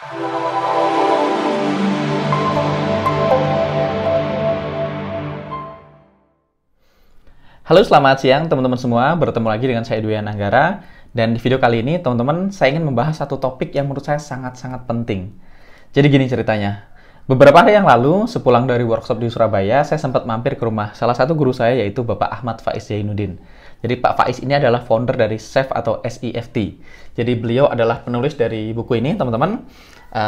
Halo, selamat siang teman-teman semua. Bertemu lagi dengan saya Dwi Ananggara. Dan di video kali ini, teman-teman, saya ingin membahas satu topik yang menurut saya sangat-sangat penting. Jadi gini ceritanya. Beberapa hari yang lalu, sepulang dari workshop di Surabaya, saya sempat mampir ke rumah salah satu guru saya, yaitu Bapak Ahmad Faiz Zainuddin. Jadi Pak Faiz ini adalah founder dari SEF atau SEFT. Jadi beliau adalah penulis dari buku ini, teman-teman.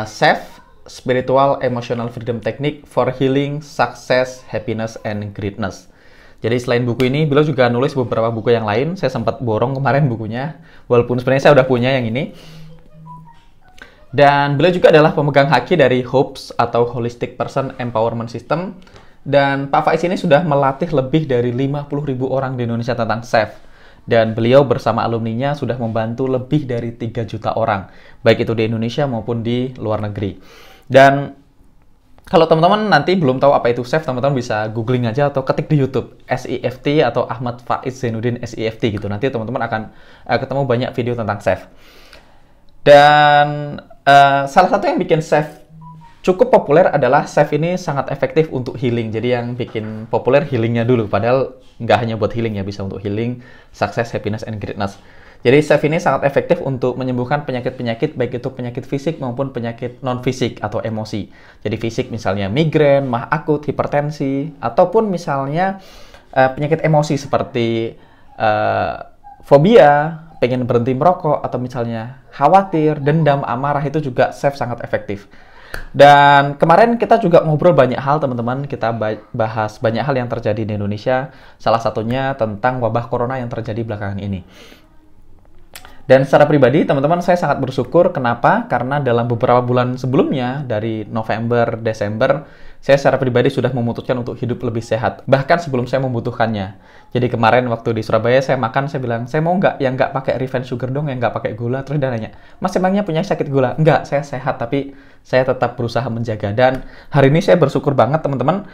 SEF, Spiritual Emotional Freedom Technique for Healing, Success, Happiness, and Greatness. Jadi selain buku ini, beliau juga nulis beberapa buku yang lain. Saya sempat borong kemarin bukunya, walaupun sebenarnya saya udah punya yang ini. Dan beliau juga adalah pemegang haki dari HOPS atau Holistic Person Empowerment System. Dan Pak Faiz ini sudah melatih lebih dari 50.000 orang di Indonesia tentang SEF. Dan beliau bersama alumninya sudah membantu lebih dari 3 juta orang, baik itu di Indonesia maupun di luar negeri. Dan kalau teman-teman nanti belum tahu apa itu SEF, teman-teman bisa googling aja atau ketik di YouTube SEFT atau Ahmad Faiz Zainuddin SEFT gitu. Nanti teman-teman akan ketemu banyak video tentang SEF. Dan salah satu yang bikin SEF cukup populer adalah SEF ini sangat efektif untuk healing. Jadi yang bikin populer healingnya dulu, padahal nggak hanya buat healing ya, bisa untuk healing, success, happiness, and greatness. Jadi SEF ini sangat efektif untuk menyembuhkan penyakit-penyakit, baik itu penyakit fisik maupun penyakit non-fisik atau emosi. Jadi fisik misalnya migrain, mah akut, hipertensi, ataupun misalnya penyakit emosi seperti fobia, pengen berhenti merokok, atau misalnya khawatir, dendam, amarah, itu juga SEF sangat efektif. Dan kemarin kita juga ngobrol banyak hal, teman-teman. Kita bahas banyak hal yang terjadi di Indonesia, salah satunya tentang wabah corona yang terjadi belakangan ini. Dan secara pribadi, teman-teman, saya sangat bersyukur. Kenapa? Karena dalam beberapa bulan sebelumnya, dari November, Desember, saya secara pribadi sudah memutuskan untuk hidup lebih sehat. Bahkan sebelum saya membutuhkannya. Jadi kemarin waktu di Surabaya, saya makan, saya bilang, saya mau nggak yang nggak pakai refined sugar dong, yang nggak pakai gula. Terus dia nanya, Mas emangnya punya sakit gula? Enggak, saya sehat, tapi saya tetap berusaha menjaga. Dan hari ini saya bersyukur banget, teman-teman.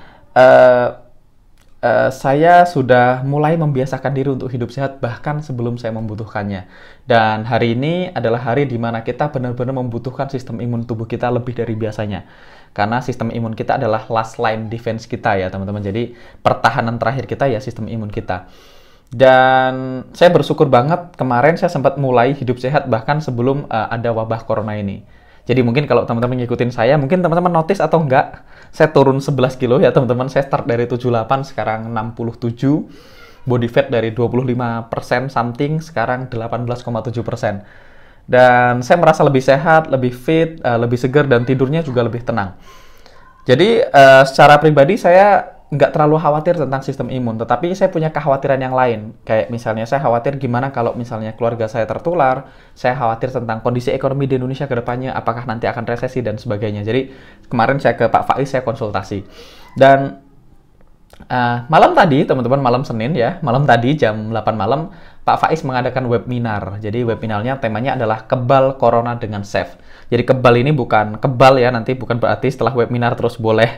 Saya sudah mulai membiasakan diri untuk hidup sehat bahkan sebelum saya membutuhkannya. Dan hari ini adalah hari di mana kita benar-benar membutuhkan sistem imun tubuh kita lebih dari biasanya. Karena sistem imun kita adalah last line defense kita ya teman-teman. Jadi pertahanan terakhir kita ya sistem imun kita. Dan saya bersyukur banget kemarin saya sempat mulai hidup sehat bahkan sebelum ada wabah corona ini. Jadi mungkin kalau teman-teman ngikutin saya, mungkin teman-teman notice atau enggak, saya turun 11 kilo ya teman-teman. Saya start dari 78, sekarang 67. Body fat dari 25% something, sekarang 18,7%. Dan saya merasa lebih sehat, lebih fit, lebih segar, dan tidurnya juga lebih tenang. Jadi secara pribadi saya nggak terlalu khawatir tentang sistem imun, tetapi saya punya kekhawatiran yang lain. Kayak misalnya saya khawatir gimana kalau misalnya keluarga saya tertular, saya khawatir tentang kondisi ekonomi di Indonesia ke depannya, apakah nanti akan resesi dan sebagainya. Jadi kemarin saya ke Pak Faiz, saya konsultasi. Dan malam tadi, teman-teman, malam Senin ya, malam tadi jam 8 malam, Pak Faiz mengadakan webinar. Jadi webinarnya temanya adalah Kebal Corona dengan SEF. Jadi kebal ini bukan kebal ya, nanti bukan berarti setelah webinar terus boleh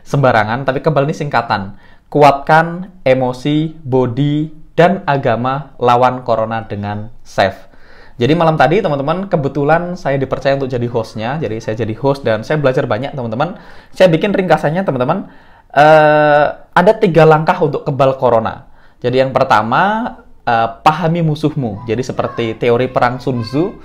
sembarangan, tapi kebal ini singkatan. Kuatkan emosi, body, dan agama lawan corona dengan SEF. Jadi malam tadi teman-teman, kebetulan saya dipercaya untuk jadi hostnya. Jadi saya jadi host dan saya belajar banyak teman-teman. Saya bikin ringkasannya teman-teman. Ada 3 langkah untuk kebal corona. Jadi yang pertama, pahami musuhmu. Jadi seperti teori perang Sun Tzu.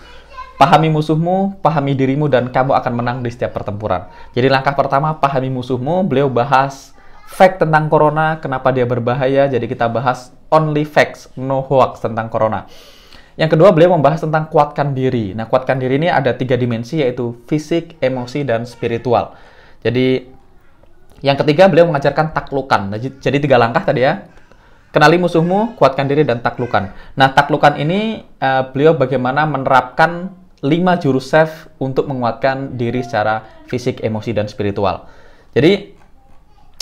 Pahami musuhmu, pahami dirimu, dan kamu akan menang di setiap pertempuran. Jadi langkah pertama, pahami musuhmu. Beliau bahas fact tentang corona, kenapa dia berbahaya. Jadi kita bahas only facts, no hoax tentang corona. Yang kedua, beliau membahas tentang kuatkan diri. Nah, kuatkan diri ini ada 3 dimensi, yaitu fisik, emosi, dan spiritual. Jadi yang ketiga, beliau mengajarkan taklukan. Jadi 3 langkah tadi ya. Kenali musuhmu, kuatkan diri, dan taklukan. Nah, taklukan ini beliau bagaimana menerapkan 5 jurus SEF untuk menguatkan diri secara fisik, emosi, dan spiritual. Jadi,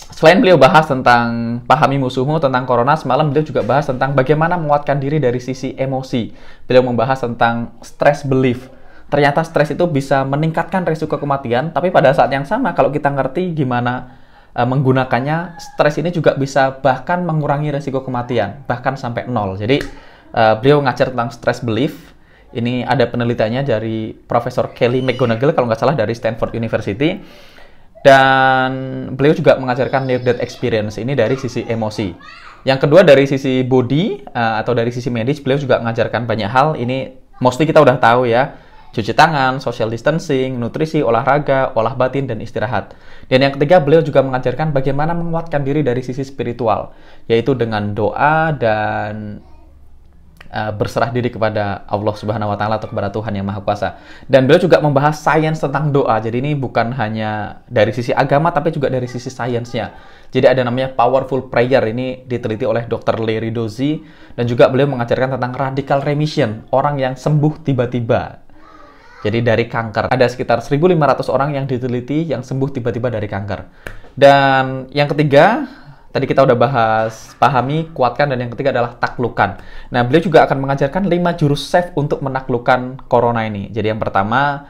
selain beliau bahas tentang pahami musuhmu, tentang corona, semalam beliau juga bahas tentang bagaimana menguatkan diri dari sisi emosi. Beliau membahas tentang stress belief. Ternyata stres itu bisa meningkatkan risiko kematian, tapi pada saat yang sama, kalau kita ngerti gimana menggunakannya, stres ini juga bisa bahkan mengurangi risiko kematian, bahkan sampai 0. Jadi, beliau ngajar tentang stress belief. Ini ada penelitiannya dari Profesor Kelly McGonigal, kalau nggak salah dari Stanford University. Dan beliau juga mengajarkan near-death experience ini dari sisi emosi. Yang kedua dari sisi body atau dari sisi medis, beliau juga mengajarkan banyak hal. Ini mostly kita udah tahu ya. Cuci tangan, social distancing, nutrisi, olahraga, olah batin, dan istirahat. Dan yang ketiga, beliau juga mengajarkan bagaimana menguatkan diri dari sisi spiritual, yaitu dengan doa dan berserah diri kepada Allah Subhanahu wa Ta'ala atau kepada Tuhan Yang Maha Kuasa. Dan beliau juga membahas sains tentang doa. Jadi ini bukan hanya dari sisi agama, tapi juga dari sisi sainsnya. Jadi ada namanya powerful prayer, ini diteliti oleh Dr. Larry Dozy, dan juga beliau mengajarkan tentang radical remission, orang yang sembuh tiba-tiba. Jadi dari kanker, ada sekitar 1.500 orang yang diteliti yang sembuh tiba-tiba dari kanker. Dan yang ketiga, tadi kita udah bahas pahami, kuatkan, dan yang ketiga adalah taklukkan. Nah, beliau juga akan mengajarkan 5 jurus safe untuk menaklukkan corona ini. Jadi yang pertama,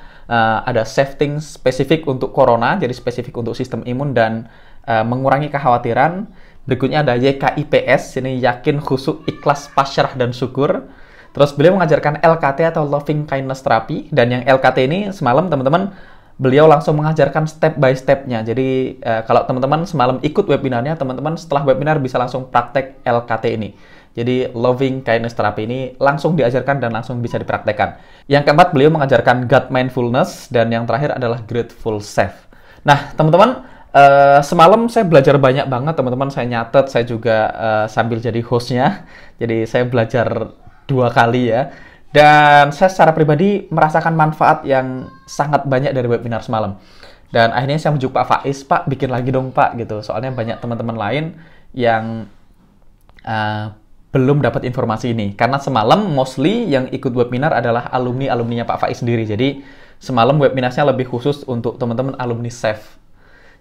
ada safety spesifik untuk corona, jadi spesifik untuk sistem imun dan mengurangi kekhawatiran. Berikutnya ada YKIPS, ini yakin, khusyuk, ikhlas, pasrah, dan syukur. Terus beliau mengajarkan LKT atau Loving Kindness Therapy, dan yang LKT ini semalam teman-teman beliau langsung mengajarkan step by step-nya. Jadi kalau teman-teman semalam ikut webinarnya, teman-teman setelah webinar bisa langsung praktek LKT ini. Jadi Loving Kindness Therapy ini langsung diajarkan dan langsung bisa dipraktekkan. Yang keempat, beliau mengajarkan God Mindfulness, dan yang terakhir adalah Grateful Self. Nah, teman-teman, semalam saya belajar banyak banget, teman-teman. Saya nyatet, saya juga sambil jadi hostnya. Jadi saya belajar 2 kali ya. Dan saya secara pribadi merasakan manfaat yang sangat banyak dari webinar semalam. Dan akhirnya saya menunjuk Pak Faiz, Pak bikin lagi dong Pak, gitu. Soalnya banyak teman-teman lain yang belum dapat informasi ini. Karena semalam mostly yang ikut webinar adalah alumni-alumninya Pak Faiz sendiri. Jadi semalam webinarnya lebih khusus untuk teman-teman alumni SAFE.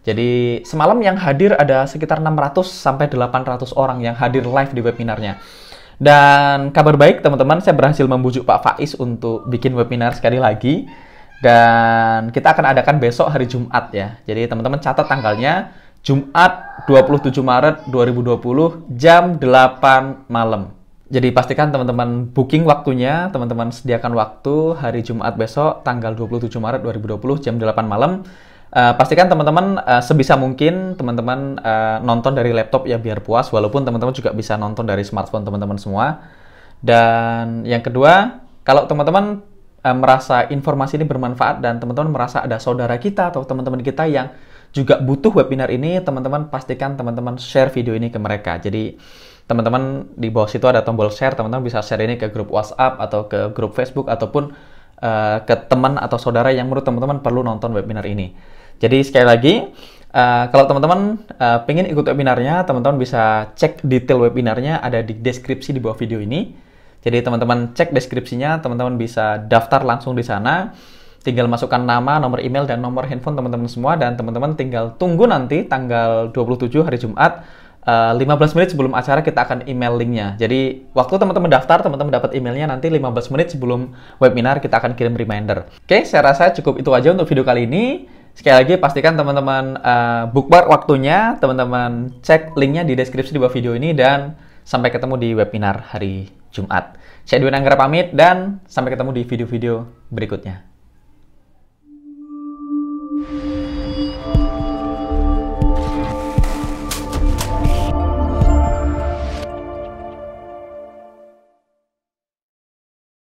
Jadi semalam yang hadir ada sekitar 600 sampai 800 orang yang hadir live di webinarnya. Dan kabar baik teman-teman, saya berhasil membujuk Pak Faiz untuk bikin webinar sekali lagi. Dan kita akan adakan besok hari Jumat ya. Jadi teman-teman catat tanggalnya, Jumat 27 Maret 2020 jam 8 malam. Jadi pastikan teman-teman booking waktunya, teman-teman sediakan waktu hari Jumat besok tanggal 27 Maret 2020 jam 8 malam. Pastikan teman-teman sebisa mungkin teman-teman nonton dari laptop ya biar puas, walaupun teman-teman juga bisa nonton dari smartphone teman-teman semua. Dan yang kedua, kalau teman-teman merasa informasi ini bermanfaat dan teman-teman merasa ada saudara kita atau teman-teman kita yang juga butuh webinar ini, teman-teman pastikan teman-teman share video ini ke mereka. Jadi teman-teman di bawah situ ada tombol share, teman-teman bisa share ini ke grup WhatsApp atau ke grup Facebook ataupun ke teman atau saudara yang menurut teman-teman perlu nonton webinar ini. Jadi sekali lagi, kalau teman-teman pengen ikut webinarnya, teman-teman bisa cek detail webinarnya ada di deskripsi di bawah video ini. Jadi teman-teman cek deskripsinya, teman-teman bisa daftar langsung di sana. Tinggal masukkan nama, nomor email, dan nomor handphone teman-teman semua. Dan teman-teman tinggal tunggu nanti tanggal 27 hari Jumat, 15 menit sebelum acara kita akan email linknya. Jadi waktu teman-teman daftar, teman-teman dapat emailnya nanti 15 menit sebelum webinar kita akan kirim reminder. Oke, saya rasa cukup itu aja untuk video kali ini. Sekali lagi pastikan teman-teman bookmark waktunya, teman-teman cek linknya di deskripsi di bawah video ini, dan sampai ketemu di webinar hari Jumat. Saya Dwi Anggara pamit dan sampai ketemu di video-video berikutnya.